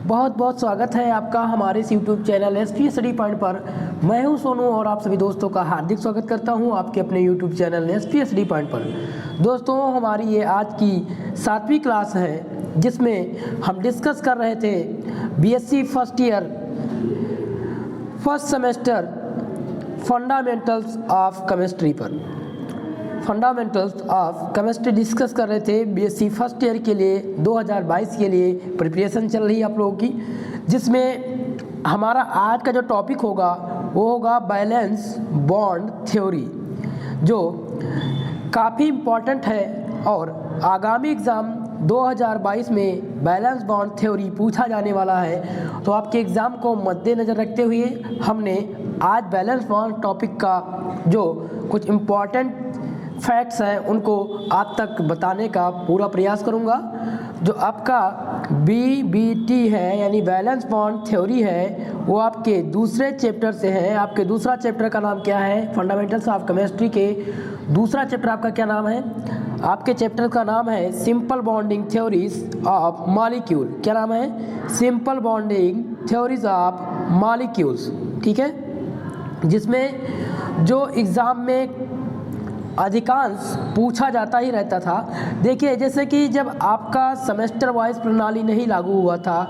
बहुत बहुत स्वागत है आपका हमारे इस YouTube channel SP study point पर। मैं हूं सोनू और आप सभी दोस्तों का हार्दिक स्वागत करता हूं आपके अपने YouTube channel SP study point पर। दोस्तों, हमारी ये आज की 7वीं क्लास है जिसमें हम डिस्कस कर रहे थे BSc first year first semester fundamentals of chemistry पर। फंडामेंटल्स ऑफ केमिस्ट्री डिस्कस कर रहे थे बीएससी फर्स्ट ईयर के लिए 2022 के लिए प्रिपरेशन चल रही है आप लोगों की, जिसमें हमारा आज का जो टॉपिक होगा वो होगा बैलेंस बॉन्ड थ्योरी, जो काफ़ी इम्पॉर्टेंट है और आगामी एग्ज़ाम 2022 में बैलेंस बॉन्ड थ्योरी पूछा जाने वाला है। तो आपके एग्ज़ाम को मद्देनज़र रखते हुए हमने आज बैलेंस बॉन्ड टॉपिक का जो कुछ इम्पॉर्टेंट फैक्ट्स हैं उनको आप तक बताने का पूरा प्रयास करूंगा। जो आपका बीबीटी है यानी बैलेंस बॉन्ड थ्योरी है वो आपके दूसरे चैप्टर से है। आपके दूसरा चैप्टर का नाम क्या है? फंडामेंटल्स ऑफ केमिस्ट्री के दूसरा चैप्टर आपका क्या नाम है? आपके चैप्टर का नाम है simple bonding theories of molecule. क्या नाम है? Simple bonding theories of molecules. ठीक है, जिसमें जो एग्ज़ाम में अधिकांश पूछा जाता ही रहता था। देखिए, जैसे कि जब आपका सेमेस्टर वाइज प्रणाली नहीं लागू हुआ था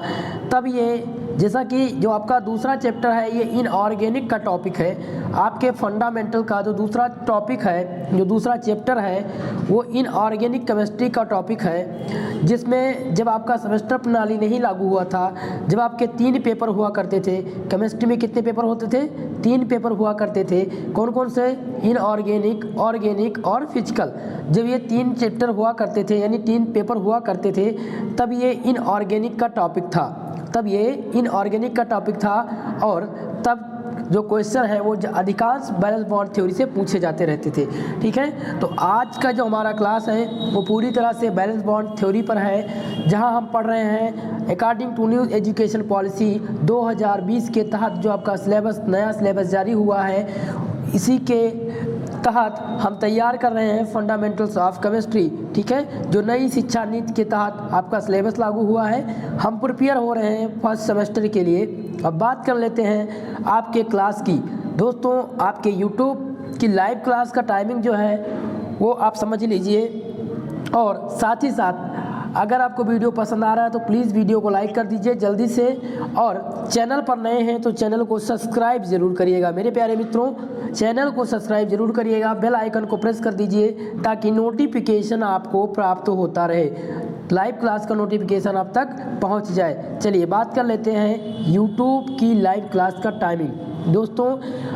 तब ये, जैसा कि जो आपका दूसरा चैप्टर है ये इनऑर्गेनिक का टॉपिक है। आपके फंडामेंटल का जो दूसरा टॉपिक है, जो दूसरा चैप्टर है वो इनऑर्गेनिक केमिस्ट्री का टॉपिक है, जिसमें जब आपका सेमेस्टर प्रणाली नहीं लागू हुआ था, जब आपके 3 पेपर हुआ करते थे। केमिस्ट्री में कितने पेपर होते थे? 3 पेपर हुआ करते थे। कौन कौन से? इनऑर्गेनिक, ऑर्गेनिक और फिजिकल। जब ये 3 चैप्टर हुआ करते थे यानी 3 पेपर हुआ करते थे तब ये इनऑर्गेनिक का टॉपिक था। और तब जो क्वेश्चन है वो अधिकांश बैलेंस बॉन्ड थ्योरी से पूछे जाते रहते थे। ठीक है, तो आज का जो हमारा क्लास है वो पूरी तरह से बैलेंस बॉन्ड थ्योरी पर है, जहां हम पढ़ रहे हैं according to new education policy 2020 के तहत जो आपका सिलेबस, नया सिलेबस जारी हुआ है, इसी के तहत हम तैयार कर रहे हैं फंडामेंटल्स ऑफ केमिस्ट्री। ठीक है, जो नई शिक्षा नीति के तहत आपका सिलेबस लागू हुआ है, हम प्रिपेयर हो रहे हैं फर्स्ट सेमेस्टर के लिए। अब बात कर लेते हैं आपके क्लास की। दोस्तों, आपके यूट्यूब की लाइव क्लास का टाइमिंग जो है वो आप समझ लीजिए, और साथ ही साथ अगर आपको वीडियो पसंद आ रहा है तो प्लीज़ वीडियो को लाइक कर दीजिए जल्दी से, और चैनल पर नए हैं तो चैनल को सब्सक्राइब ज़रूर करिएगा। मेरे प्यारे मित्रों, चैनल को सब्सक्राइब जरूर करिएगा, बेल आइकन को प्रेस कर दीजिए ताकि नोटिफिकेशन आपको प्राप्त होता रहे, लाइव क्लास का नोटिफिकेशन आप तक पहुंच जाए। चलिए बात कर लेते हैं यूट्यूब की लाइव क्लास का टाइमिंग। दोस्तों,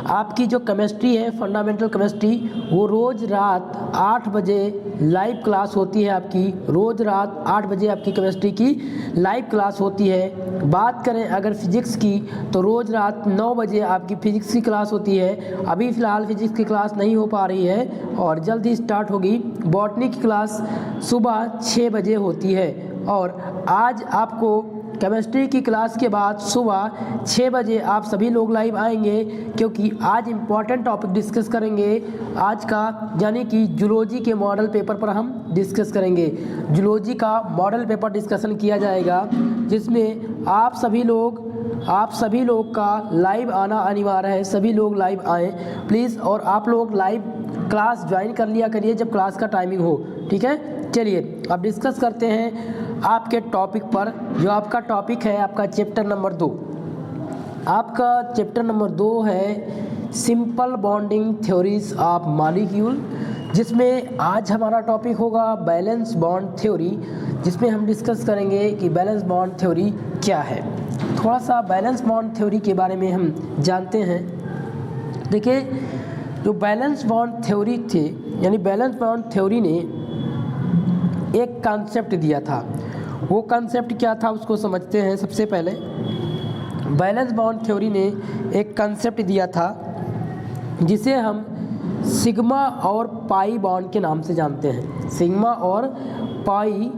आपकी जो केमिस्ट्री है, फंडामेंटल केमिस्ट्री, वो रोज़ रात 8 बजे लाइव क्लास होती है। आपकी रोज़ रात 8 बजे आपकी केमिस्ट्री की लाइव क्लास होती है। बात करें अगर फिजिक्स की तो रोज़ रात 9 बजे आपकी फ़िज़िक्स की क्लास होती है। अभी फ़िलहाल फिजिक्स की क्लास नहीं हो पा रही है और जल्द ही स्टार्ट होगी। बॉटनी की क्लास सुबह 6 बजे होती है, और आज आपको केमिस्ट्री की क्लास के बाद सुबह 6 बजे आप सभी लोग लाइव आएंगे, क्योंकि आज इम्पॉर्टेंट टॉपिक डिस्कस करेंगे आज का, यानी कि जूलॉजी के मॉडल पेपर पर हम डिस्कस करेंगे। जूलॉजी का मॉडल पेपर डिस्कशन किया जाएगा, जिसमें आप सभी लोग का लाइव आना अनिवार्य है। सभी लोग लाइव आएँ प्लीज़, और आप लोग लाइव क्लास ज्वाइन कर लिया करिए जब क्लास का टाइमिंग हो। ठीक है, चलिए अब डिस्कस करते हैं आपके टॉपिक पर। जो आपका टॉपिक है आपका चैप्टर नंबर 2। आपका चैप्टर नंबर 2 है simple bonding theories of molecule, जिसमें आज हमारा टॉपिक होगा बैलेंस बॉन्ड थ्योरी, जिसमें हम डिस्कस करेंगे कि बैलेंस बॉन्ड थ्योरी क्या है। थोड़ा सा बैलेंस बॉन्ड थ्योरी के बारे में हम जानते हैं। देखिए, जो बैलेंस बॉन्ड थ्योरी थे, यानी बैलेंस बॉन्ड थ्योरी ने एक कॉन्सेप्ट दिया था। वो कॉन्सेप्ट क्या था उसको समझते हैं। सबसे पहले बैलेंस बॉन्ड थ्योरी ने एक कॉन्सेप्ट दिया था जिसे हम सिग्मा और पाई बॉन्ड के नाम से जानते हैं। सिग्मा और पाई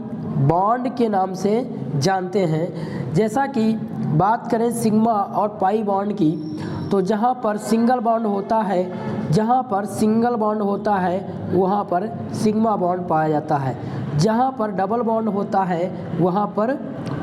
बॉन्ड के नाम से जानते हैं। जैसा कि बात करें सिग्मा और पाई बॉन्ड की, तो जहाँ पर सिंगल बॉन्ड होता है, वहाँ पर सिग्मा बॉन्ड पाया जाता है। जहाँ पर डबल बॉन्ड होता है वहाँ पर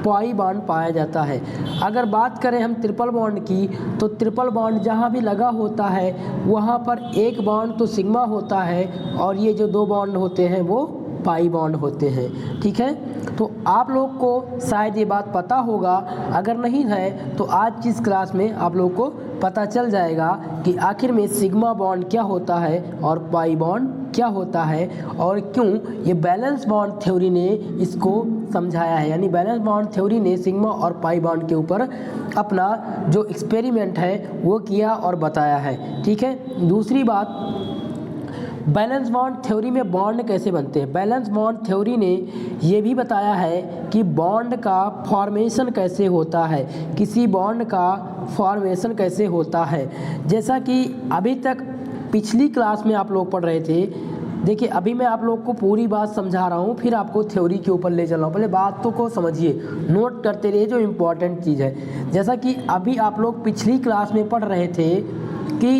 पाई बॉन्ड पाया जाता है। अगर बात करें हम ट्रिपल बॉन्ड की, तो ट्रिपल बॉन्ड जहाँ भी लगा होता है वहाँ पर एक बॉन्ड तो सिग्मा होता है और ये जो दो बॉन्ड होते हैं वो पाई बॉन्ड होते हैं। ठीक है, तो आप लोग को शायद ये बात पता होगा, अगर नहीं है तो आज की इस क्लास में आप लोग को पता चल जाएगा कि आखिर में सिग्मा बॉन्ड क्या होता है और पाई बॉन्ड क्या होता है और क्यों ये बैलेंस बॉन्ड थ्योरी ने इसको समझाया है। यानी बैलेंस बॉन्ड थ्योरी ने सिग्मा और पाई बॉन्ड के ऊपर अपना जो एक्सपेरिमेंट है वो किया और बताया है। ठीक है, दूसरी बात, बैलेंस बॉन्ड थ्योरी में बॉन्ड कैसे बनते हैं। बैलेंस बॉन्ड थ्योरी ने ये भी बताया है कि बॉन्ड का फॉर्मेशन कैसे होता है, किसी बॉन्ड का फॉर्मेशन कैसे होता है। जैसा कि अभी तक पिछली क्लास में आप लोग पढ़ रहे थे, देखिए अभी मैं आप लोग को पूरी बात समझा रहा हूँ, फिर आपको थ्योरी के ऊपर ले चल रहा हूँ। पहले बातों को समझिए, नोट करते रहिए जो इम्पोर्टेंट चीज़ है। जैसा कि अभी आप लोग पिछली क्लास में पढ़ रहे थे कि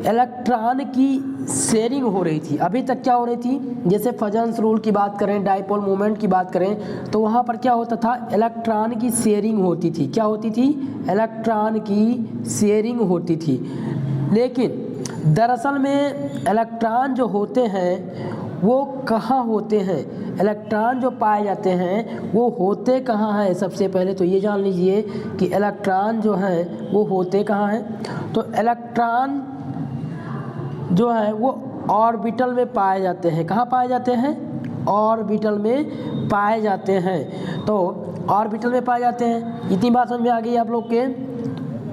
इलेक्ट्रॉन की शेयरिंग हो रही थी। अभी तक क्या हो रही थी, जैसे फजन्स रूल की बात करें, डाइपोल मोमेंट की बात करें, तो वहाँ पर क्या होता था, इलेक्ट्रॉन की शेयरिंग होती थी। क्या होती थी, इलेक्ट्रॉन की शेयरिंग होती थी। लेकिन दरअसल में इलेक्ट्रॉन जो होते हैं वो कहाँ होते हैं, इलेक्ट्रॉन जो पाए जाते हैं वो होते कहाँ हैं। सबसे पहले तो ये जान लीजिए कि इलेक्ट्रॉन जो हैं वो होते कहाँ हैं। तो इलेक्ट्रॉन जो है वो ऑर्बिटल में पाए जाते हैं। कहाँ पाए जाते हैं, ऑर्बिटल में पाए जाते हैं। तो ऑर्बिटल में पाए जाते हैं, इतनी बात समझ में आ गई आप लोग के।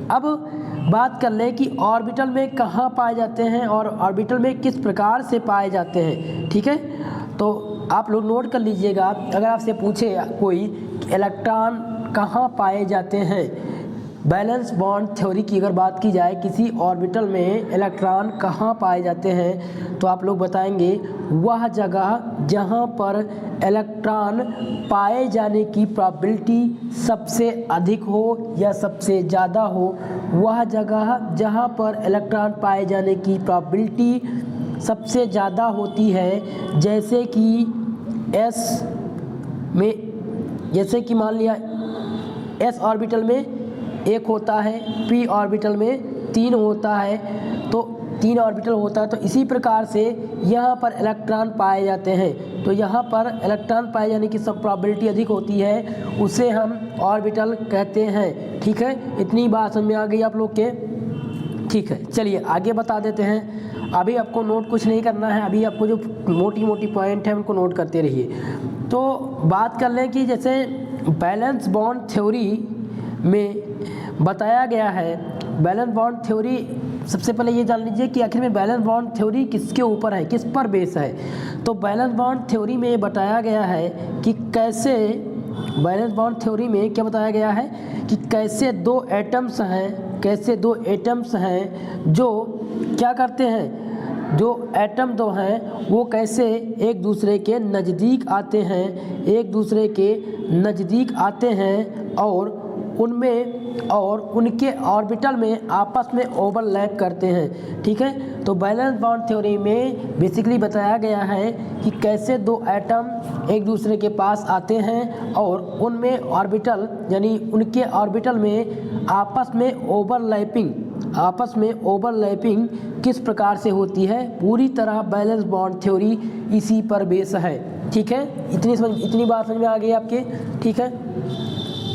अब बात कर लें कि ऑर्बिटल में कहाँ पाए जाते हैं और ऑर्बिटल में किस प्रकार से पाए जाते हैं। ठीक है, तो आप लोग नोट कर लीजिएगा। अगर आपसे पूछे कोई इलेक्ट्रॉन कहाँ पाए जाते हैं, बैलेंस बॉन्ड थ्योरी की अगर बात की जाए, किसी ऑर्बिटल में इलेक्ट्रॉन कहाँ पाए जाते हैं, तो आप लोग बताएंगे वह जगह जहाँ पर इलेक्ट्रॉन पाए जाने की प्रोबेबिलिटी सबसे अधिक हो या सबसे ज़्यादा हो। वह जगह जहाँ पर इलेक्ट्रॉन पाए जाने की प्रोबेबिलिटी सबसे ज़्यादा होती है, जैसे कि एस में, जैसे कि मान लिया एस ऑर्बिटल में एक होता है, पी ऑर्बिटल में 3 होता है, तो 3 ऑर्बिटल होता है। तो इसी प्रकार से यहाँ पर इलेक्ट्रॉन पाए जाते हैं। तो यहाँ पर इलेक्ट्रॉन पाए जाने की सब प्रोबेबिलिटी अधिक होती है, उसे हम ऑर्बिटल कहते हैं। ठीक है, इतनी बात समझ में आ गई आप लोग के। ठीक है, चलिए आगे बता देते हैं। अभी आपको नोट कुछ नहीं करना है, अभी आपको जो मोटी मोटी पॉइंट है उनको नोट करते रहिए। तो बात कर लें कि जैसे बैलेंस बॉन्ड थ्योरी में बताया गया है, बैलेंस बॉन्ड थ्योरी, सबसे पहले ये जान लीजिए कि आखिर में बैलेंस बॉन्ड थ्योरी किसके ऊपर है, किस पर बेस है। तो बैलेंस बॉन्ड थ्योरी में बताया गया है कि कैसे, बैलेंस बॉन्ड थ्योरी में क्या बताया गया है कि कैसे दो एटम्स हैं, कैसे दो एटम्स हैं जो क्या करते हैं, जो एटम दो हैं वो कैसे एक दूसरे के नज़दीक आते हैं, एक दूसरे के नज़दीक आते हैं और उनमें और उनके ऑर्बिटल में आपस में ओवरलैप करते हैं। ठीक है, तो बैलेंस बॉन्ड थ्योरी में बेसिकली बताया गया है कि कैसे दो एटम एक दूसरे के पास आते हैं और उनमें ऑर्बिटल, यानी उनके ऑर्बिटल में आपस में ओवरलैपिंग, आपस में ओवरलैपिंग किस प्रकार से होती है, पूरी तरह बैलेंस बॉन्ड थ्योरी इसी पर बेस है। ठीक है, इतनी बात समझ में आ गई आपके। ठीक है,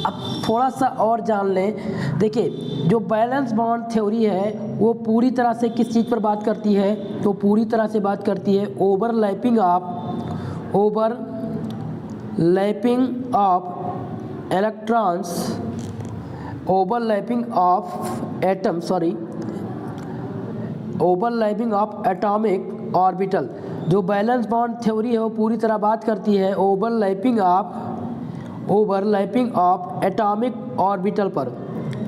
अब थोड़ा सा और जान लें। देखिए, जो बैलेंस बॉन्ड थ्योरी है वो पूरी तरह से किस चीज़ पर बात करती है, तो पूरी तरह से बात करती है overlapping of electrons, overlapping of atom, overlapping of atomic orbital. जो बैलेंस बॉन्ड थ्योरी है वो पूरी तरह बात करती है ओवरलैपिंग ऑफ एटॉमिक ऑर्बिटल पर।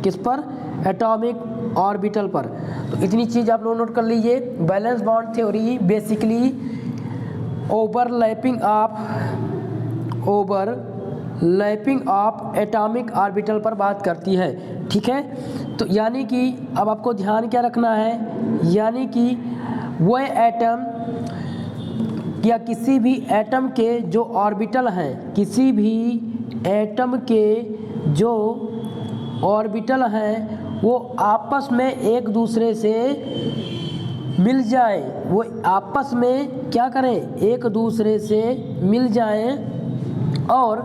किस पर, एटॉमिक ऑर्बिटल पर। तो इतनी चीज़ आप लोग नोट कर लीजिए। Balance bond theory basically overlapping of atomic orbital पर बात करती है। ठीक है, तो यानी कि अब आपको ध्यान क्या रखना है, यानी कि वह एटम या किसी भी एटम के जो ऑर्बिटल हैं, किसी भी एटम के जो ऑर्बिटल हैं वो आपस में एक दूसरे से मिल जाए, वो आपस में क्या करें, एक दूसरे से मिल जाएं और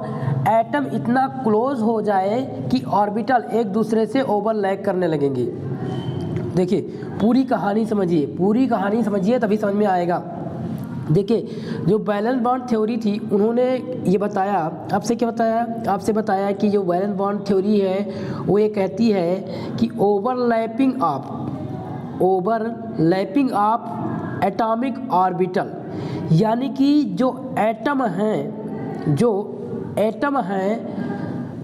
एटम इतना क्लोज हो जाए कि ऑर्बिटल एक दूसरे से ओवरलैप करने लगेंगे। देखिए पूरी कहानी समझिए, पूरी कहानी समझिए तभी समझ में आएगा। देखिए जो वैलेंस बॉन्ड थ्योरी थी उन्होंने ये बताया, आपसे क्या बताया, आपसे बताया कि जो वैलेंस बॉन्ड थ्योरी है वो ये कहती है कि ओवरलैपिंग ऑफ एटॉमिक ऑर्बिटल, यानी कि जो एटम हैं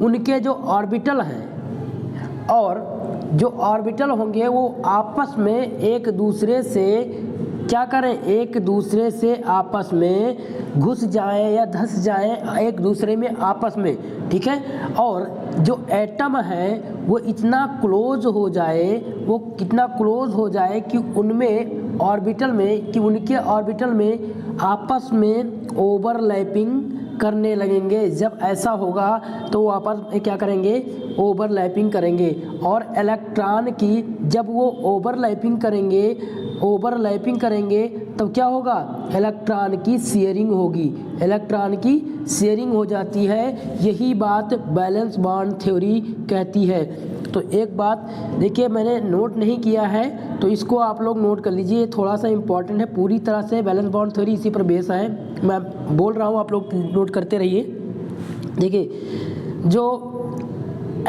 उनके जो ऑर्बिटल हैं और जो ऑर्बिटल होंगे वो आपस में एक दूसरे से क्या करें, एक दूसरे से आपस में घुस जाएं या धंस जाएं एक दूसरे में आपस में, ठीक है। और जो एटम है वो इतना क्लोज हो जाए, वो कितना क्लोज हो जाए कि उनमें ऑर्बिटल में, कि उनके ऑर्बिटल में आपस में ओवरलैपिंग करने लगेंगे। जब ऐसा होगा तो वो आपस में क्या करेंगे, ओवरलैपिंग करेंगे। और इलेक्ट्रॉन की जब वो ओवरलैपिंग करेंगे तब क्या होगा, इलेक्ट्रॉन की शेयरिंग होगी, इलेक्ट्रॉन की शेयरिंग हो जाती है। यही बात वैलेंस बॉन्ड थ्योरी कहती है। तो एक बात देखिए, मैंने नोट नहीं किया है तो इसको आप लोग नोट कर लीजिए, ये थोड़ा सा इम्पॉर्टेंट है। पूरी तरह से वैलेंस बॉन्ड थ्योरी इसी पर बेस है, मैं बोल रहा हूँ, आप लोग नोट करते रहिए। देखिए जो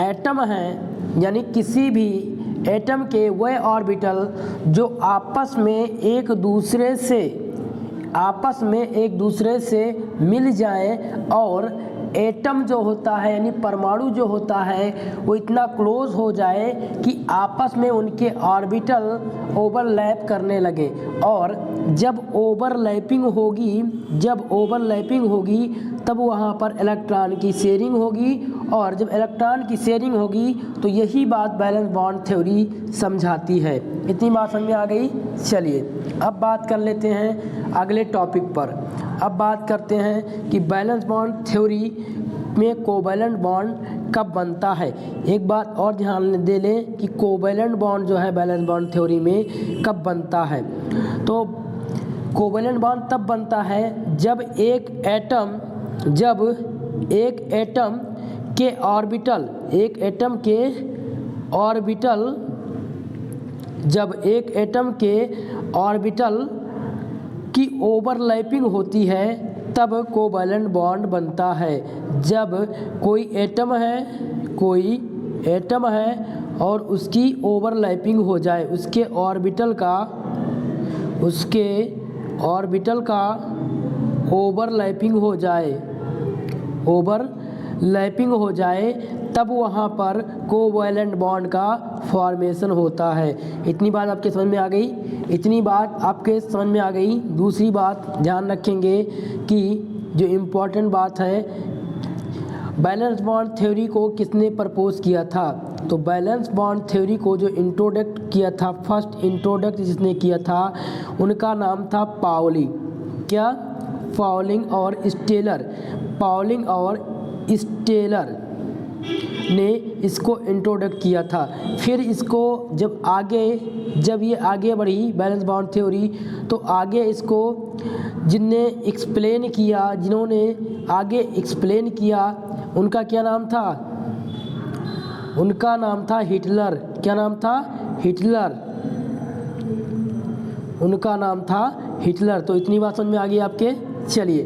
एटम हैं, यानी किसी भी एटम के वह ऑर्बिटल जो आपस में एक दूसरे से मिल जाए और एटम जो होता है यानी परमाणु जो होता है वो इतना क्लोज हो जाए कि आपस में उनके ऑर्बिटल ओवरलैप करने लगे। और जब ओवरलैपिंग होगी तब वहाँ पर इलेक्ट्रॉन की शेयरिंग होगी, और जब इलेक्ट्रॉन की शेयरिंग होगी तो यही बात वैलेंस बॉन्ड थ्योरी समझाती है। इतनी बात समझ में आ गई। चलिए अब बात कर लेते हैं अगले टॉपिक पर। अब बात करते हैं कि वैलेंस बॉन्ड थ्योरी में कोवैलेंट बॉन्ड कब बनता है। एक बात और ध्यान दे लें कि कोवैलेंट बॉन्ड जो है वैलेंस बॉन्ड थ्योरी में कब बनता है। तो कोवैलेंट बॉन्ड तब बनता है जब एक एटम के ऑर्बिटल की ओवरलैपिंग होती है तब कोवैलेंट बॉन्ड बनता है। जब कोई एटम है और उसकी ओवरलैपिंग हो जाए, उसके ऑर्बिटल का ओवरलैपिंग हो जाए तब वहाँ पर कोवैलेंट बॉन्ड का फॉर्मेशन होता है। इतनी बात आपके समझ में आ गई। दूसरी बात ध्यान रखेंगे कि जो इम्पोर्टेंट बात है, वैलेंस बॉन्ड थ्योरी को किसने प्रपोज किया था। तो वैलेंस बॉन्ड थ्योरी को जो इंट्रोडक्ट किया था, फर्स्ट इंट्रोडक्ट जिसने किया था, उनका नाम था पाउलिंग और स्टेलर ने इसको इंट्रोडक्ट किया था। फिर इसको जब ये आगे बढ़ी वैलेंस बॉन्ड थ्योरी, तो आगे इसको जिन्होंने आगे एक्सप्लेन किया उनका क्या नाम था, उनका नाम था हिटलर। क्या नाम था? हिटलर। तो इतनी बात समझ में आ गई आपके। चलिए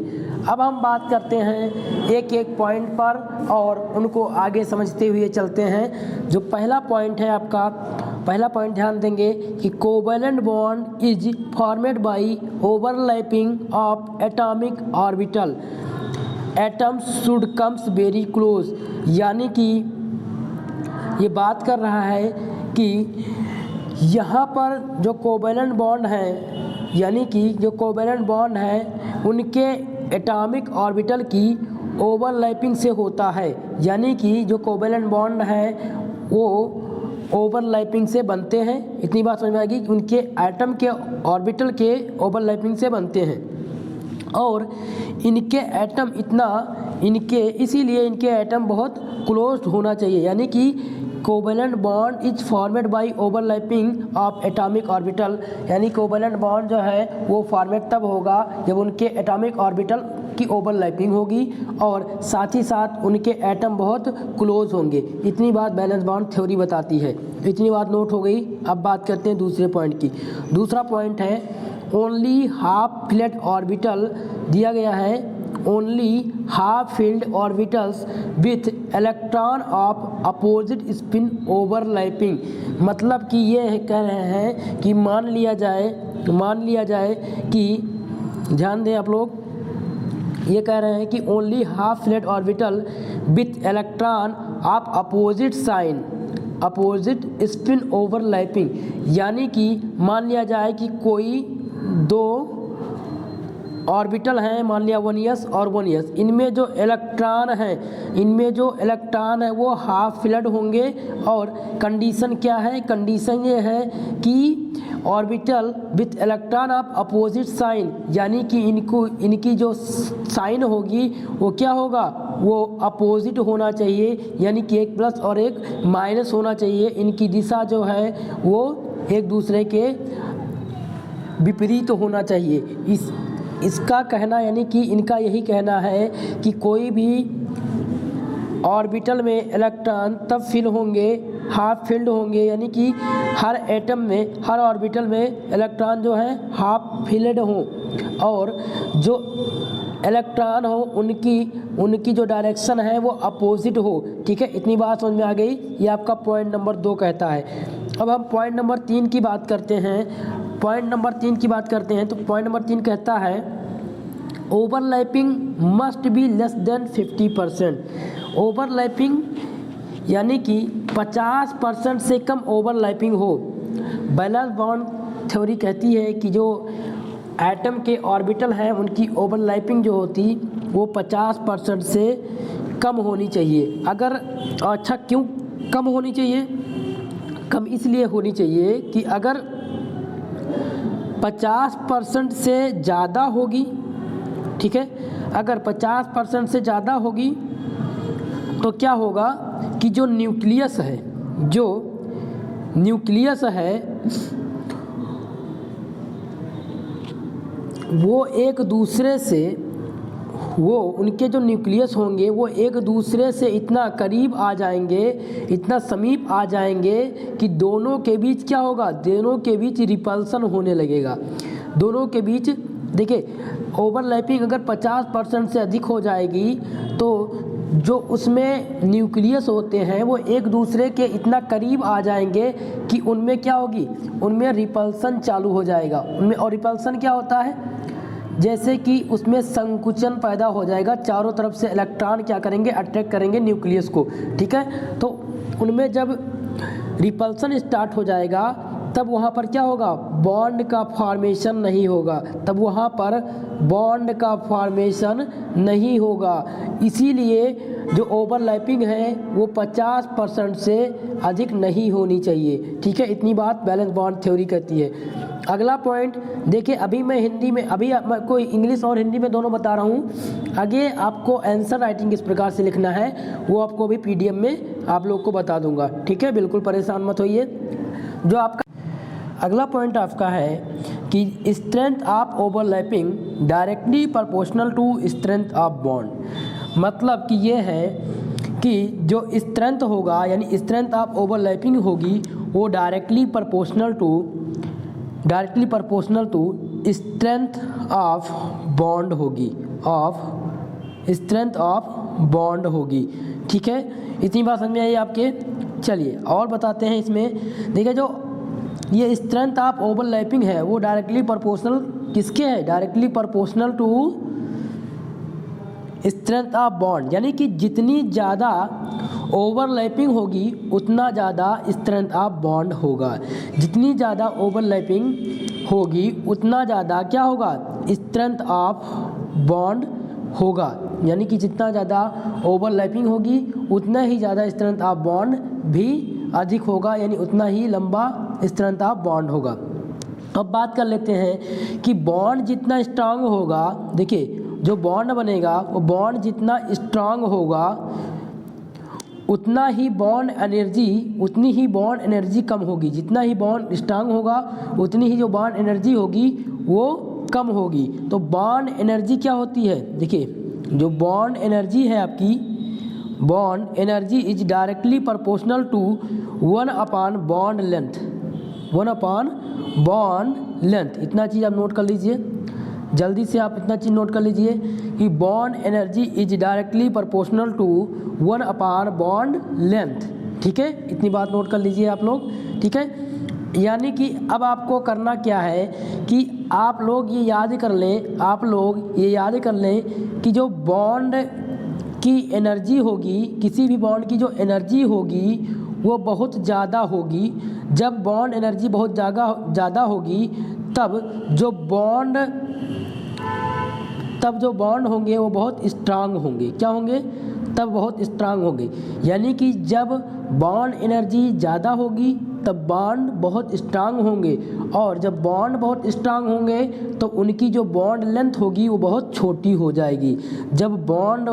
अब हम बात करते हैं एक एक पॉइंट पर और उनको आगे समझते हुए चलते हैं। जो पहला पॉइंट है आपका, पहला पॉइंट ध्यान देंगे कि covalent bond is formed by overlapping of atomic orbital, atoms should comes very close. यानी कि ये बात कर रहा है कि यहाँ पर जो कोवैलेंट बॉन्ड है उनके एटॉमिक ऑर्बिटल की ओवरलैपिंग से होता है। यानी कि जो कोवैलेंट बॉन्ड है वो ओवरलैपिंग से बनते हैं। इतनी बात समझ में आएगी कि उनके एटम के ऑर्बिटल के ओवरलैपिंग से बनते हैं और इनके एटम इतना इसीलिए इनके एटम बहुत क्लोज होना चाहिए, यानी कि covalent bond is formed by overlapping of atomic orbital, यानी कोवेलेंट बॉन्ड जो है वो फॉर्मेट तब होगा जब उनके एटॉमिक ऑर्बिटल की ओवरलैपिंग होगी और साथ ही साथ उनके एटम बहुत क्लोज होंगे। इतनी बात वैलेंस बॉन्ड थ्योरी बताती है। इतनी बात नोट हो गई। अब बात करते हैं दूसरे पॉइंट की। दूसरा पॉइंट है ओनली हाफ फिल्ड ऑर्बिटल दिया गया है, only half field orbitals with electron of opposite spin overlapping, मतलब कि ये कह रहे हैं कि मान लिया जाए कि ध्यान दें आप लोग, ये कह रहे हैं कि only half filled orbital with electron of opposite spin overlapping, यानी कि मान लिया जाए कि कोई दो ऑर्बिटल हैं, मान लिया 1s और 1s, इनमें जो इलेक्ट्रॉन है वो हाफ फिल्ड होंगे और कंडीशन क्या है, कंडीशन ये है कि orbital with electron of opposite sign, यानी कि इनकी जो साइन होगी वो क्या होगा, वो अपोजिट होना चाहिए, यानी कि एक प्लस और एक माइनस होना चाहिए। इनकी दिशा जो है वो एक दूसरे के विपरीत होना चाहिए। इसका कहना, यानी कि इनका यही कहना है कि कोई भी ऑर्बिटल में इलेक्ट्रॉन तब फिल होंगे, हाफ फिल्ड होंगे, यानी कि हर एटम में, हर ऑर्बिटल में इलेक्ट्रॉन जो है हाफ फिल्ड हों और जो इलेक्ट्रॉन हो उनकी जो डायरेक्शन है वो अपोजिट हो। ठीक है, इतनी बात समझ में आ गई। ये आपका पॉइंट नंबर 2 कहता है। अब हम पॉइंट नंबर 3 की बात करते हैं। तो पॉइंट नंबर 3 कहता है overlapping must be less than 50%। Overlapping यानी कि 50% से कम ओवरलैपिंग हो। वैलेंस बॉन्ड थ्योरी कहती है कि जो एटम के ऑर्बिटल हैं उनकी ओवरलैपिंग जो होती वो 50% से कम होनी चाहिए। अगर अच्छा क्यों कम होनी चाहिए? कम इसलिए होनी चाहिए कि अगर 50% से ज़्यादा होगी, ठीक है, अगर 50% से ज़्यादा होगी तो क्या होगा कि जो न्यूक्लियस है वो एक दूसरे से, वो उनके जो न्यूक्लियस होंगे वो एक दूसरे से इतना करीब आ जाएंगे, इतना समीप आ जाएंगे कि दोनों के बीच क्या होगा, दोनों के बीच रिपल्सन होने लगेगा। दोनों के बीच देखिए ओवरलैपिंग अगर 50% से अधिक हो जाएगी तो जो उसमें न्यूक्लियस होते हैं वो एक दूसरे के इतना करीब आ जाएंगे कि उनमें क्या होगी, उनमें रिपल्सन चालू हो जाएगा उनमें। और रिपल्सन क्या होता है, जैसे कि उसमें संकुचन पैदा हो जाएगा, चारों तरफ से इलेक्ट्रॉन क्या करेंगे, अट्रैक्ट करेंगे न्यूक्लियस को। ठीक है, तो उनमें जब रिपल्सन स्टार्ट हो जाएगा तब वहाँ पर क्या होगा, बॉन्ड का फॉर्मेशन नहीं होगा, तब वहाँ पर बॉन्ड का फॉर्मेशन नहीं होगा। इसीलिए जो ओवरलैपिंग है वो 50% से अधिक नहीं होनी चाहिए। ठीक है, इतनी बात वैलेंस बॉन्ड थ्योरी कहती है। अगला पॉइंट देखिए, अभी मैं हिंदी में, अभी आपको इंग्लिश और हिंदी में दोनों बता रहा हूँ। आगे आपको आंसर राइटिंग किस प्रकार से लिखना है वो आपको अभी PDF में आप लोग को बता दूंगा। ठीक है, बिल्कुल परेशान मत होइए। जो आपका अगला पॉइंट आपका है कि strength of overlapping directly proportional to strength of bond, मतलब कि ये है कि जो स्ट्रेंथ होगा यानी स्ट्रेंथ ऑफ ओवरलैपिंग होगी वो directly proportional to strength of bond होगी, ठीक है, इतनी बात समझ में आई आपके। चलिए और बताते हैं इसमें। देखिए जो ये स्ट्रेंथ ऑफ ओवरलैपिंग है वो डायरेक्टली प्रोपोर्शनल किसके है, directly proportional to strength of bond, यानी कि जितनी ज़्यादा ओवरलैपिंग होगी उतना ज़्यादा स्ट्रेंथ ऑफ बॉन्ड होगा। जितनी ज़्यादा ओवरलैपिंग होगी उतना ज़्यादा क्या होगा, स्ट्रेंथ ऑफ बॉन्ड होगा। यानी कि जितना ज़्यादा ओवरलैपिंग होगी उतना ही ज़्यादा स्ट्रेंथ ऑफ बॉन्ड भी अधिक होगा, यानी उतना ही लंबा स्ट्रेंथ ऑफ बॉन्ड होगा। अब बात कर लेते हैं कि बॉन्ड जितना स्ट्रांग होगा, देखिए जो बॉन्ड बनेगा वो बॉन्ड जितना स्ट्रांग होगा उतना ही बॉन्ड एनर्जी कम होगी। जितना ही बॉन्ड स्ट्रांग होगा उतनी ही जो बॉन्ड एनर्जी होगी वो कम होगी। तो बॉन्ड एनर्जी क्या होती है, देखिए जो बॉन्ड एनर्जी है आपकी, bond energy is directly proportional to 1/बॉन्ड लेंथ, 1/बॉन्ड लेंथ। इतना चीज़ आप नोट कर लीजिए, जल्दी से आप इतना चीज़ नोट कर लीजिए कि bond energy is directly proportional to 1/बॉन्ड लेंथ। ठीक है, इतनी बात नोट कर लीजिए आप लोग। ठीक है, यानी कि अब आपको करना क्या है कि आप लोग ये याद कर लें कि जो बॉन्ड की एनर्जी होगी, किसी भी बॉन्ड की जो एनर्जी होगी वो बहुत ज़्यादा होगी। जब बॉन्ड एनर्जी बहुत ज़्यादा होगी तब जो बॉन्ड होंगे वो बहुत स्ट्रांग होंगे। क्या होंगे? तब बहुत स्ट्रांग होंगे। यानी कि जब बॉन्ड एनर्जी ज़्यादा होगी तब बॉन्ड बहुत स्ट्रांग होंगे, और जब बॉन्ड बहुत स्ट्रांग होंगे तो उनकी जो बॉन्ड लेंथ होगी वो बहुत छोटी हो जाएगी। जब बॉन्ड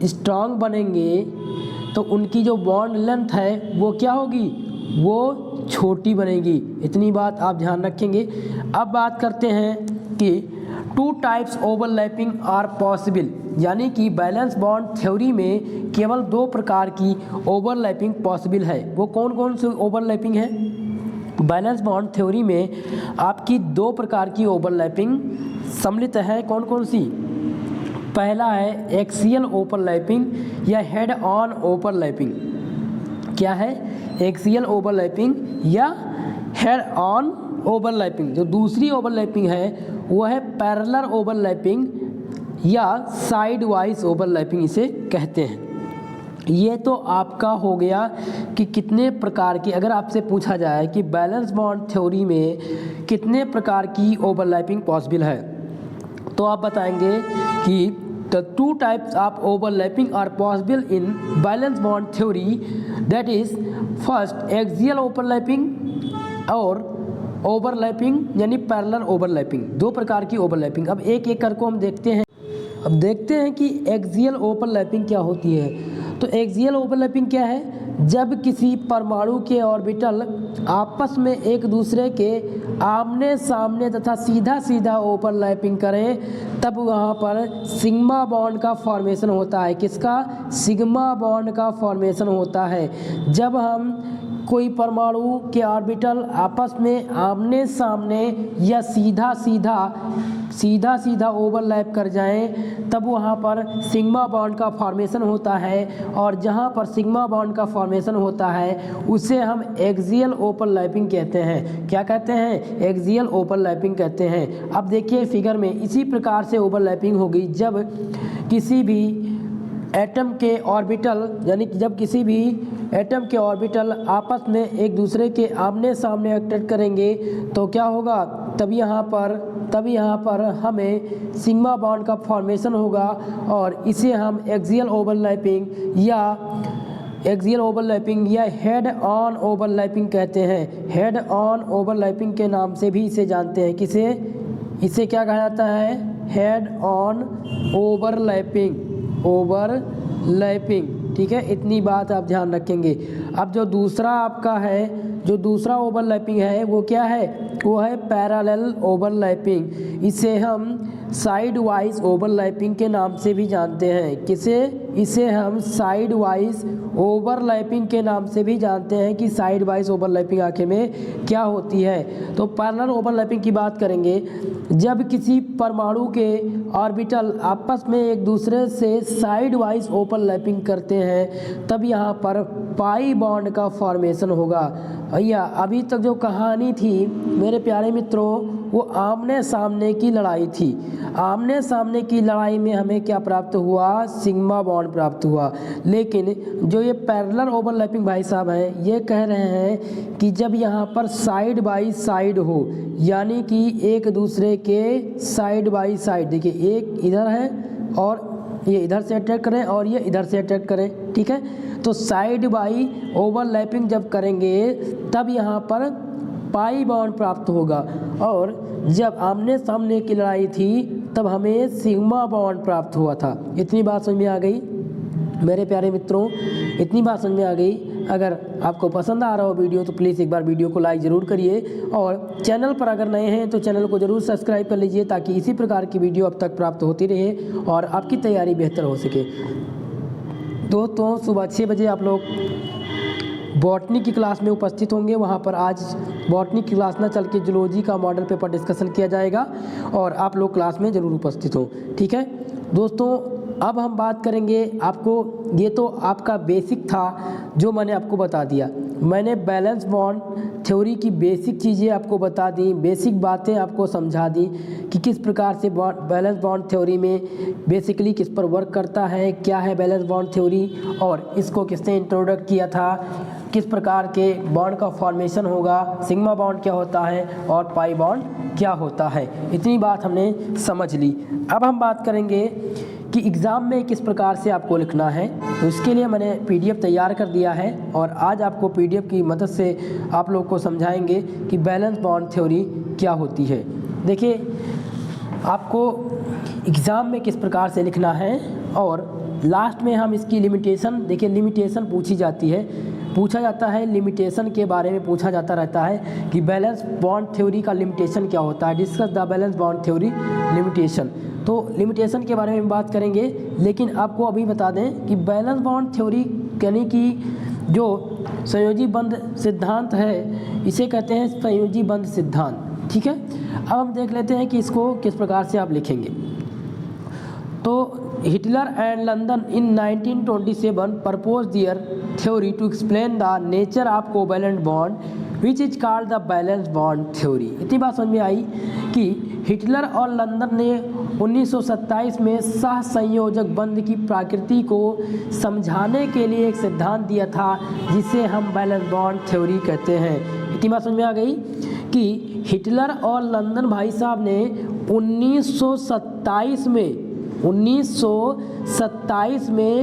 स्ट्रांग बनेंगे तो उनकी जो बॉन्ड लेंथ है वो क्या होगी? वो छोटी बनेगी। इतनी बात आप ध्यान रखेंगे। अब बात करते हैं कि 2 टाइप्स ओवरलैपिंग आर पॉसिबल, यानी कि बैलेंस बॉन्ड थ्योरी में केवल 2 प्रकार की ओवरलैपिंग पॉसिबल है। वो कौन कौन सी ओवरलैपिंग है? बैलेंस बॉन्ड थ्योरी में आपकी 2 प्रकार की ओवरलैपिंग सम्मिलित है। कौन कौन सी? पहला है एक्सियल ओवरलैपिंग या हेड ऑन ओवरलैपिंग। क्या है? एक्सियल ओवरलैपिंग या हेड ऑन ओवरलैपिंग। जो दूसरी ओवरलैपिंग है वो है पैरेलल ओवरलैपिंग या साइड वाइज ओवरलैपिंग इसे कहते हैं। ये तो आपका हो गया कि कितने प्रकार की, अगर आपसे पूछा जाए कि बैलेंस बॉन्ड थ्योरी में कितने प्रकार की ओवरलैपिंग पॉसिबल है, तो आप बताएंगे कि the 2 types of overlapping are possible in balance bond theory, that is first axial overlapping और ओवरलैपिंग यानी पैरेलल ओवरलैपिंग। 2 प्रकार की ओवरलैपिंग। अब एक एक करके हम देखते हैं। अब देखते हैं कि एक्सियल ओवरलैपिंग क्या होती है। तो एक्सियल ओवरलैपिंग क्या है? जब किसी परमाणु के ऑर्बिटल आपस में एक दूसरे के आमने सामने तथा सीधा सीधा ओवरलैपिंग करें तब वहाँ पर सिग्मा बॉन्ड का फॉर्मेशन होता है। किसका? सिग्मा बॉन्ड का फॉर्मेशन होता है। जब हम कोई परमाणु के ऑर्बिटल आपस में आमने सामने या सीधा सीधा ओवरलैप कर जाएं तब वहाँ पर सिग्मा बॉन्ड का फॉर्मेशन होता है, और जहाँ पर सिग्मा बॉन्ड का फॉर्मेशन होता है उसे हम एक्सियल ओवरलैपिंग कहते हैं। क्या कहते हैं? एक्सियल ओवरलैपिंग कहते हैं। अब देखिए फिगर में इसी प्रकार से ओवरलैपिंग होगी जब किसी भी एटम के ऑर्बिटल, यानी कि जब किसी भी एटम के ऑर्बिटल आपस में एक दूसरे के आमने सामने अट्रैक्ट करेंगे तो क्या होगा? तब यहाँ पर हमें सिग्मा बॉन्ड का फॉर्मेशन होगा, और इसे हम एक्सियल ओवरलैपिंग या हेड ऑन ओवरलैपिंग कहते हैं। हेड ऑन ओवरलैपिंग के नाम से भी इसे जानते हैं। इसे क्या कहा जाता है? Head on overlapping. ठीक है, इतनी बात आप ध्यान रखेंगे। अब जो दूसरा ओवरलैपिंग है वो क्या है? वो है पैरेलल ओवरलैपिंग। इसे हम साइड वाइज ओवरलैपिंग के नाम से भी जानते हैं। इसे हम साइड वाइज ओवरलैपिंग के नाम से भी जानते हैं कि साइड वाइज ओवरलैपिंग आखिर में क्या होती है। तो पैरेलल ओवरलैपिंग की बात करेंगे जब किसी परमाणु के ऑर्बिटल आपस में एक दूसरे से साइड वाइज ओवरलैपिंग करते हैं तब यहाँ पर पाई बॉन्ड का फॉर्मेशन होगा। भैया अभी तक जो कहानी थी मेरे प्यारे मित्रों वो आमने सामने की लड़ाई थी। आमने सामने की लड़ाई में हमें क्या प्राप्त हुआ? सिग्मा बॉन्ड प्राप्त हुआ। लेकिन जो ये पैरेलल ओवरलैपिंग भाई साहब हैं ये कह रहे हैं कि जब यहाँ पर साइड बाई साइड हो, यानी कि एक दूसरे के साइड बाई साइड, देखिए एक इधर है और ये इधर से अटैक करें और ये इधर से अटैक करें। ठीक है, तो साइड बाई ओवरलैपिंग जब करेंगे तब यहाँ पर पाई बॉन्ड प्राप्त होगा, और जब आमने सामने की लड़ाई थी तब हमें सिग्मा बॉन्ड प्राप्त हुआ था। इतनी बात समझ में आ गई मेरे प्यारे मित्रों, इतनी बात समझ में आ गई। अगर आपको पसंद आ रहा हो वीडियो तो प्लीज़ एक बार वीडियो को लाइक ज़रूर करिए, और चैनल पर अगर नए हैं तो चैनल को ज़रूर सब्सक्राइब कर लीजिए, ताकि इसी प्रकार की वीडियो अब तक प्राप्त होती रहे और आपकी तैयारी बेहतर हो सके। दोस्तों, सुबह 6 बजे आप लोग बॉटनी की क्लास में उपस्थित होंगे। वहाँ पर आज बॉटनी की क्लास ना चल के जूलॉजी का मॉडल पेपर डिस्कशन किया जाएगा, और आप लोग क्लास में ज़रूर उपस्थित हो। ठीक है दोस्तों, अब हम बात करेंगे आपको, ये तो आपका बेसिक था जो मैंने आपको बता दिया। मैंने बैलेंस बॉन्ड थ्योरी की बेसिक चीज़ें आपको बता दी, बेसिक बातें आपको समझा दी कि किस प्रकार से बैलेंस बॉन्ड थ्योरी में बेसिकली किस पर वर्क करता है, क्या है बैलेंस बॉन्ड थ्योरी, और इसको किसने इंट्रोडक्ट किया था, किस प्रकार के बॉन्ड का फॉर्मेशन होगा, सिग्मा बॉन्ड क्या होता है और पाई बॉन्ड क्या होता है। इतनी बात हमने समझ ली। अब हम बात करेंगे कि एग्ज़ाम में किस प्रकार से आपको लिखना है। तो इसके लिए मैंने पीडीएफ तैयार कर दिया है, और आज आपको पीडीएफ की मदद से आप लोग को समझाएंगे कि बैलेंस बॉन्ड थ्योरी क्या होती है। देखिए, आपको एग्ज़ाम में किस प्रकार से लिखना है, और लास्ट में हम इसकी लिमिटेशन, देखिए लिमिटेशन पूछी जाती है, पूछा जाता है लिमिटेशन के बारे में पूछा जाता रहता है कि बैलेंस बॉन्ड थ्योरी का लिमिटेशन क्या होता है। Discuss the balance bond theory limitation. तो लिमिटेशन के बारे में बात करेंगे, लेकिन आपको अभी बता दें कि बैलेंस बॉन्ड थ्योरी यानी कि जो संयोजी बंध सिद्धांत है, इसे कहते हैं संयोजी बंध सिद्धांत। ठीक है, अब हम देख लेते हैं कि इसको किस प्रकार से आप लिखेंगे। तो Hitler and London in 1927 proposed their theory to explain the nature of covalent bond which is called the valence bond theory। इतनी बात समझ में आई कि हिटलर और लंदन ने 1927 में सह संयोजक बंध की प्रकृति को समझाने के लिए एक सिद्धांत दिया था, जिसे हम बैलेंस बॉन्ड थ्योरी कहते हैं। इतनी बात समझ में आ गई कि हिटलर और लंदन भाई साहब ने 1927 में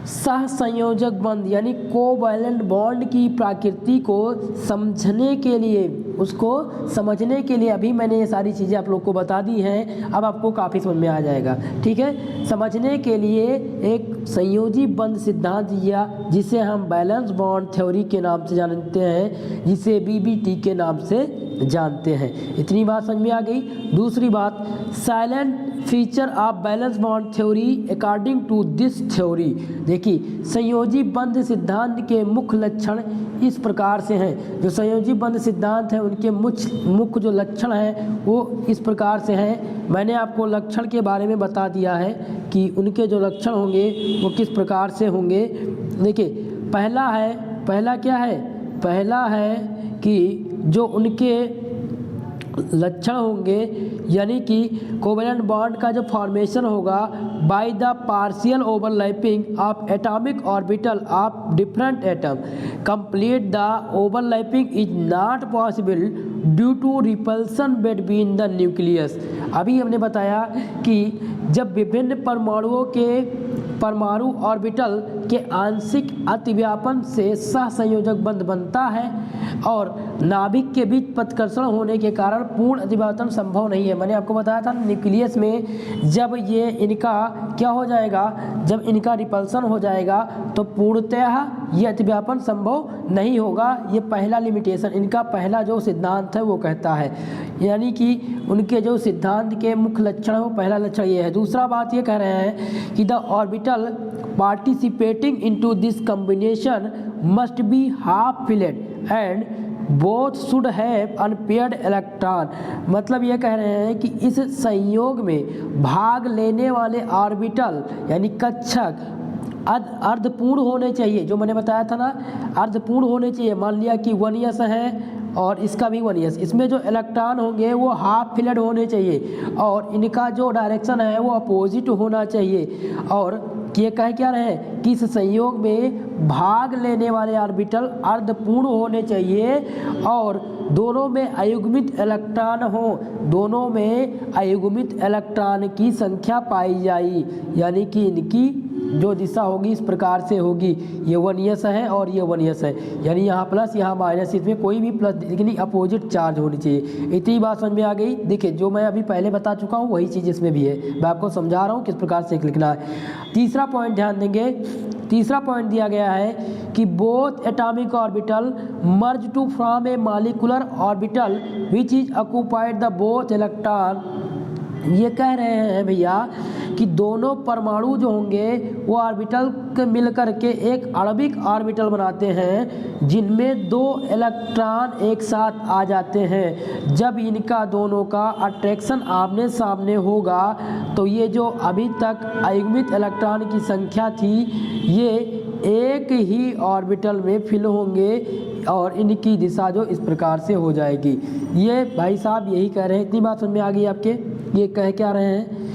सह संयोजक बंध यानी कोवैलेंट बॉन्ड की प्रकृति को समझने के लिए, उसको समझने के लिए, अभी मैंने ये सारी चीज़ें आप लोग को बता दी हैं, अब आपको काफ़ी समझ में आ जाएगा। ठीक है, समझने के लिए एक संयोजी बंध सिद्धांत दिया, जिसे हम बैलेंस बॉन्ड थ्योरी के नाम से जानते हैं, जिसे बीबीटी के नाम से जानते हैं। इतनी बात समझ में आ गई। दूसरी बात, salient feature of valence bond theory according to this theory. देखिए, संयोजी बंध सिद्धांत के मुख्य लक्षण इस प्रकार से हैं। जो संयोजी बंध सिद्धांत है उनके मुख्य जो लक्षण हैं वो इस प्रकार से हैं। मैंने आपको लक्षण के बारे में बता दिया है कि उनके जो लक्षण होंगे वो किस प्रकार से होंगे। देखिए, पहला क्या है, पहला है कि जो उनके लक्षण होंगे, यानी कि कोवैलेंट बॉन्ड का जो फॉर्मेशन होगा by the partial overlapping of atomic orbital of different atom, complete the overlapping is not possible due to repulsion between the nucleus. अभी हमने बताया कि जब विभिन्न परमाणु ऑर्बिटल के आंशिक अतिव्यापन से सहसंयोजक बंध बनता है और नाभिक के बीच पथकर्षण होने के कारण पूर्ण अतिव्यापन संभव नहीं है। मैंने आपको बताया था न्यूक्लियस में जब ये इनका क्या हो जाएगा, जब इनका रिपल्सन हो जाएगा तो पूर्णतः ये अतिव्यापन संभव नहीं होगा। ये पहला लिमिटेशन, इनका पहला जो सिद्धांत है वो कहता है, यानी कि उनके जो सिद्धांत के मुख्य लक्षण है वो पहला लक्षण ये है। दूसरा बात ये कह रहे हैं कि the orbital participating into this combination must be half fillet and both should have unpaired electron. मतलब ये कह रहे हैं कि इस संयोग में भाग लेने वाले ऑर्बिटल यानी कक्षक अर्धपूर्ण होने चाहिए। जो मैंने बताया था ना, अर्धपूर्ण होने चाहिए। मान लिया कि 1s है और इसका भी 1s, इसमें जो इलेक्ट्रॉन होंगे वो हाफ फिलेड होने चाहिए और इनका जो डायरेक्शन है वो अपोजिट होना चाहिए। और ये कह क्या रहे हैं कि इस संयोग में भाग लेने वाले ऑर्बिटल अर्धपूर्ण होने चाहिए और दोनों में अयुग्मित इलेक्ट्रॉन हो, दोनों में अयुग्मित इलेक्ट्रॉन की संख्या पाई जाए, यानी कि इनकी जो दिशा होगी इस प्रकार से होगी, ये 1s है और ये 1s है, यानी यहाँ प्लस यहाँ माइनस, इसमें कोई भी प्लस लेकिन अपोजिट चार्ज होनी चाहिए। इतनी बात समझ में आ गई। देखिए जो मैं अभी पहले बता चुका हूँ वही चीज़ इसमें भी है, मैं आपको समझा रहा हूँ किस प्रकार से लिखना है। तीसरा पॉइंट ध्यान देंगे, तीसरा पॉइंट दिया गया है कि both atomic orbital merge to form a molecular orbital which is occupied the both electron. ये कह रहे हैं भैया कि दोनों परमाणु जो होंगे वो ऑर्बिटल के मिलकर के एक आणविक ऑर्बिटल बनाते हैं जिनमें 2 इलेक्ट्रॉन एक साथ आ जाते हैं। जब इनका दोनों का अट्रैक्शन आमने सामने होगा तो ये जो अभी तक अयुग्मित इलेक्ट्रॉन की संख्या थी ये एक ही ऑर्बिटल में फिल होंगे और इनकी दिशा जो इस प्रकार से हो जाएगी। ये भाई साहब यही कह रहे हैं। इतनी बात समझ में आ गई आपके? ये कह क्या रहे हैं,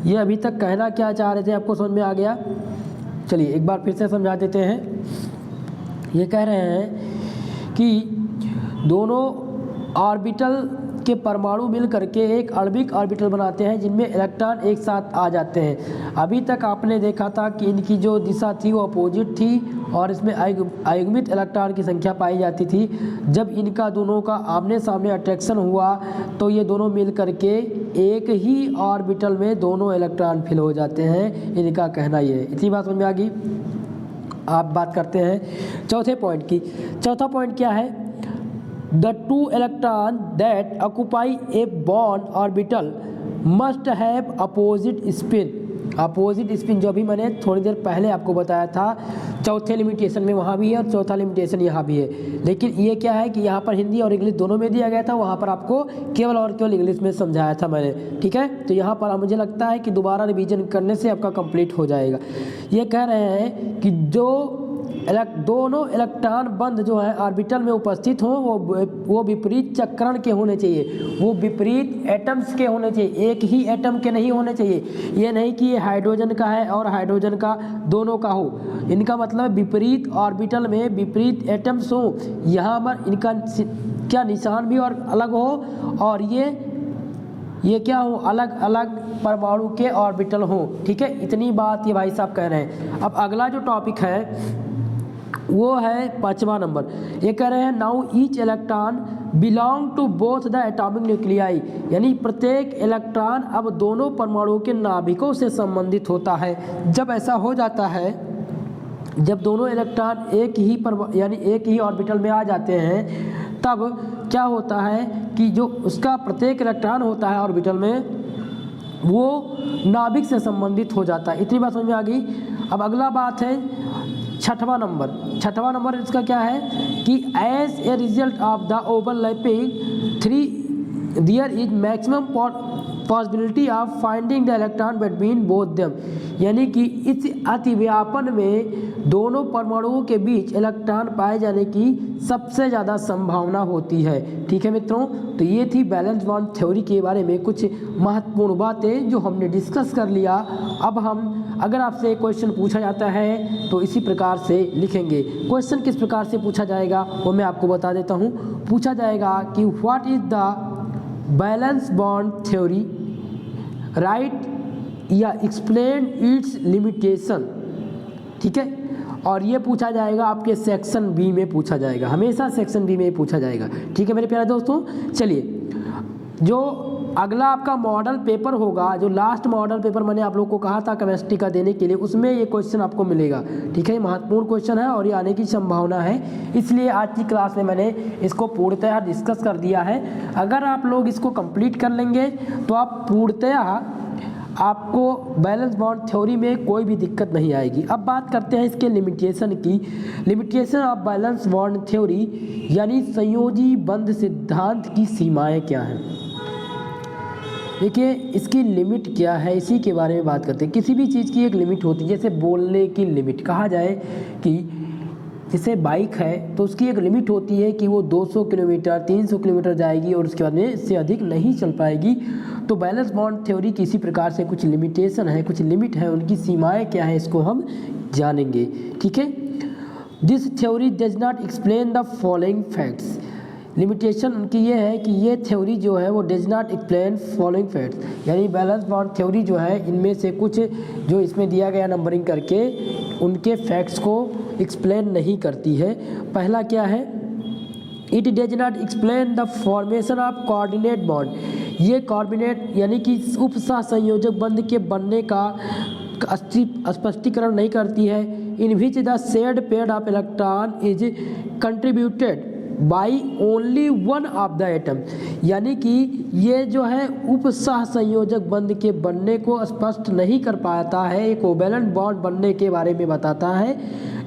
ये अभी तक कहना क्या चाह रहे थे आपको समझ में आ गया? चलिए एक बार फिर से समझा देते हैं। ये कह रहे हैं कि दोनों ऑर्बिटल के परमाणु मिल करके एक आणविक ऑर्बिटल बनाते हैं जिनमें इलेक्ट्रॉन एक साथ आ जाते हैं। अभी तक आपने देखा था कि इनकी जो दिशा थी वो अपोजिट थी और इसमें अयुग्मित इलेक्ट्रॉन की संख्या पाई जाती थी। जब इनका दोनों का आमने सामने अट्रैक्शन हुआ तो ये दोनों मिल करके एक ही ऑर्बिटल में दोनों इलेक्ट्रॉन फिल हो जाते हैं, इनका कहना ये है। इतनी बात समझ में आ गई। आप बात करते हैं चौथे पॉइंट की। चौथा पॉइंट क्या है? The two electrons that occupy a bond orbital must have opposite spin। Opposite spin जो भी मैंने थोड़ी देर पहले आपको बताया था, चौथे लिमिटेशन में वहाँ भी है और चौथा लिमिटेशन यहाँ भी है। लेकिन ये क्या है कि यहाँ पर हिंदी और इंग्लिश दोनों में दिया गया था, वहाँ पर आपको केवल और केवल इंग्लिश में समझाया था मैंने, ठीक है। तो यहाँ पर मुझे लगता है कि दोबारा रिवीजन करने से आपका कंप्लीट हो जाएगा। ये कह रहे हैं कि जो दोनों इलेक्ट्रॉन बंद जो है ऑर्बिटल में उपस्थित हों वो विपरीत चक्रण के होने चाहिए, वो विपरीत एटम्स के होने चाहिए, एक ही एटम के नहीं होने चाहिए। ये नहीं कि ये हाइड्रोजन का है और हाइड्रोजन का दोनों का हो, इनका मतलब विपरीत ऑर्बिटल में विपरीत एटम्स हो, यहाँ पर इनका क्या निशान भी और अलग हो और ये क्या हो, अलग अलग परमाणु के ऑर्बिटल हो, ठीक है। इतनी बात ये भाई साहब कह रहे हैं। अब अगला जो टॉपिक है वो है 5वां नंबर। ये कह रहे हैं now each electron belong to both the atomic nuclei, यानी प्रत्येक इलेक्ट्रॉन अब दोनों परमाणुओं के नाभिकों से संबंधित होता है। जब ऐसा हो जाता है, जब दोनों इलेक्ट्रॉन एक ही ऑर्बिटल में आ जाते हैं, तब क्या होता है कि जो उसका प्रत्येक इलेक्ट्रॉन होता है ऑर्बिटल में वो नाभिक से संबंधित हो जाता है। इतनी बात समझ में आ गई। अब अगला बात है 6वां नंबर। 6वां नंबर इसका क्या है कि as a result of the overlapping 3 there is maximum possibility of finding the electron between both them, यानी कि इस अतिव्यापन में दोनों परमाणुओं के बीच इलेक्ट्रॉन पाए जाने की सबसे ज़्यादा संभावना होती है, ठीक है मित्रों। तो ये थी बैलेंस बॉन्ड थ्योरी के बारे में कुछ महत्वपूर्ण बातें जो हमने डिस्कस कर लिया। अब हम अगर आपसे क्वेश्चन पूछा जाता है तो इसी प्रकार से लिखेंगे। क्वेश्चन किस प्रकार से पूछा जाएगा वो मैं आपको बता देता हूँ। पूछा जाएगा कि what is the balance bond theory, right या एक्सप्लेन इट्स लिमिटेशन, ठीक है। और ये पूछा जाएगा आपके सेक्शन बी में पूछा जाएगा, हमेशा सेक्शन बी में पूछा जाएगा, ठीक है मेरे प्यारे दोस्तों। चलिए जो अगला आपका मॉडल पेपर होगा, जो लास्ट मॉडल पेपर मैंने आप लोग को कहा था केमिस्ट्री का देने के लिए, उसमें ये क्वेश्चन आपको मिलेगा, ठीक है। महत्वपूर्ण क्वेश्चन है और ये आने की संभावना है, इसलिए आज की क्लास में मैंने इसको पूर्णतः डिस्कस कर दिया है। अगर आप लोग इसको कंप्लीट कर लेंगे तो आप पूर्णतः आपको बैलेंस बॉन्ड थ्योरी में कोई भी दिक्कत नहीं आएगी। अब बात करते हैं इसके लिमिटेशन की। Limitation of valence bond theory यानी संयोजी बंध सिद्धांत की सीमाएं क्या हैं। देखिए इसकी लिमिट क्या है, इसी के बारे में बात करते हैं। किसी भी चीज़ की एक लिमिट होती है, जैसे बोलने की लिमिट कहा जाए कि जैसे बाइक है तो उसकी एक लिमिट होती है कि वो 200 किलोमीटर 300 किलोमीटर जाएगी और उसके बाद में इससे अधिक नहीं चल पाएगी। तो बैलेंस बॉन्ड थ्योरी की इसी प्रकार से कुछ लिमिटेशन है, कुछ लिमिट है, उनकी सीमाएं क्या है इसको हम जानेंगे, ठीक है। This theory does not explain the following facts, limitation उनकी ये है कि ये थ्योरी जो है वो does not explain following facts, यानी बैलेंस बॉन्ड थ्योरी जो है इनमें से कुछ जो इसमें दिया गया नंबरिंग करके उनके फैक्ट्स को एक्सप्लेन नहीं करती है। पहला क्या है, it does not explain the formation of coordinate bond, ये कोऑर्डिनेट यानी कि उपसह संयोजक बंध के बनने का स्पष्टीकरण नहीं करती है। In which the shared pair of electron is contributed by only one of the atom, यानी कि ये जो है उपसह संयोजक बंध के बनने को स्पष्ट नहीं कर पाता है, एक कोवैलेंट बॉन्ड बनने के बारे में बताता है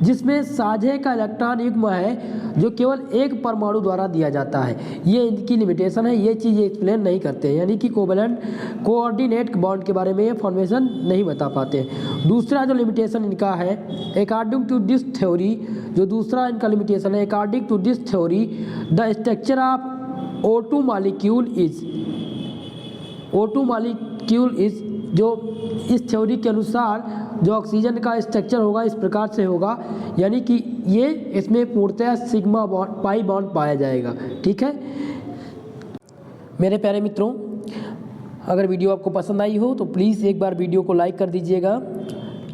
जिसमें साझे का इलेक्ट्रॉन युग्म है जो केवल एक परमाणु द्वारा दिया जाता है। ये इनकी लिमिटेशन है, ये चीज़ एक्सप्लेन नहीं करते हैं, यानी कि कोवैलेंट कोऑर्डिनेट बॉन्ड के बारे में ये फॉर्मेशन नहीं बता पाते। दूसरा जो लिमिटेशन इनका है, अकॉर्डिंग टू दिस थ्योरी, जो दूसरा इनका लिमिटेशन है, according to this theory the structure of O2 molecule is, जो इस थ्योरी के अनुसार जो ऑक्सीजन का स्ट्रक्चर होगा इस प्रकार से होगा, यानी कि ये इसमें पूर्णतः सिग्मा बॉन्ड पाई बॉन्ड पाया जाएगा। ठीक है मेरे प्यारे मित्रों, अगर वीडियो आपको पसंद आई हो तो प्लीज़ एक बार वीडियो को लाइक कर दीजिएगा,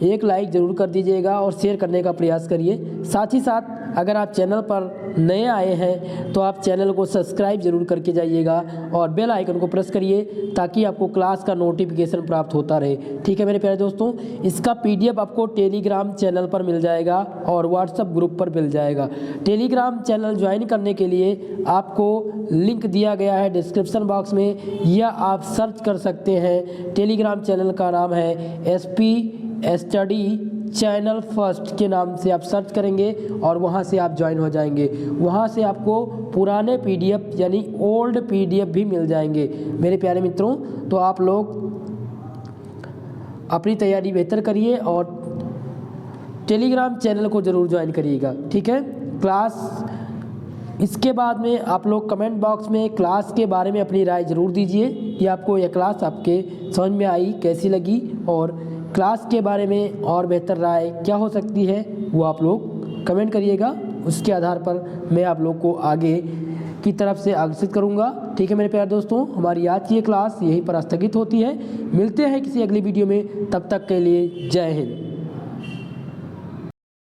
एक लाइक ज़रूर कर दीजिएगा और शेयर करने का प्रयास करिए। साथ ही साथ अगर आप चैनल पर नए आए हैं तो आप चैनल को सब्सक्राइब जरूर करके जाइएगा और बेल आइकन को प्रेस करिए ताकि आपको क्लास का नोटिफिकेशन प्राप्त होता रहे। ठीक है मेरे प्यारे दोस्तों, इसका PDF आपको टेलीग्राम चैनल पर मिल जाएगा और व्हाट्सएप ग्रुप पर मिल जाएगा। टेलीग्राम चैनल ज्वाइन करने के लिए आपको लिंक दिया गया है डिस्क्रिप्शन बॉक्स में, या आप सर्च कर सकते हैं। टेलीग्राम चैनल का नाम है SP स्टडी चैनल फर्स्ट के नाम से आप सर्च करेंगे और वहाँ से आप ज्वाइन हो जाएंगे। वहाँ से आपको पुराने PDF यानी ओल्ड PDF भी मिल जाएंगे। मेरे प्यारे मित्रों, तो आप लोग अपनी तैयारी बेहतर करिए और टेलीग्राम चैनल को ज़रूर ज्वाइन करिएगा। ठीक है क्लास, इसके बाद में आप लोग कमेंट बॉक्स में क्लास के बारे में अपनी राय ज़रूर दीजिए कि आपको यह क्लास आपके समझ में आई, कैसी लगी, और क्लास के बारे में और बेहतर राय क्या हो सकती है वो आप लोग कमेंट करिएगा। उसके आधार पर मैं आप लोग को आगे की तरफ से अग्रसित करूंगा। ठीक है मेरे प्यारे दोस्तों, हमारी आज की ये क्लास यहीं पर स्थगित होती है। मिलते हैं किसी अगली वीडियो में, तब तक के लिए जय हिंद।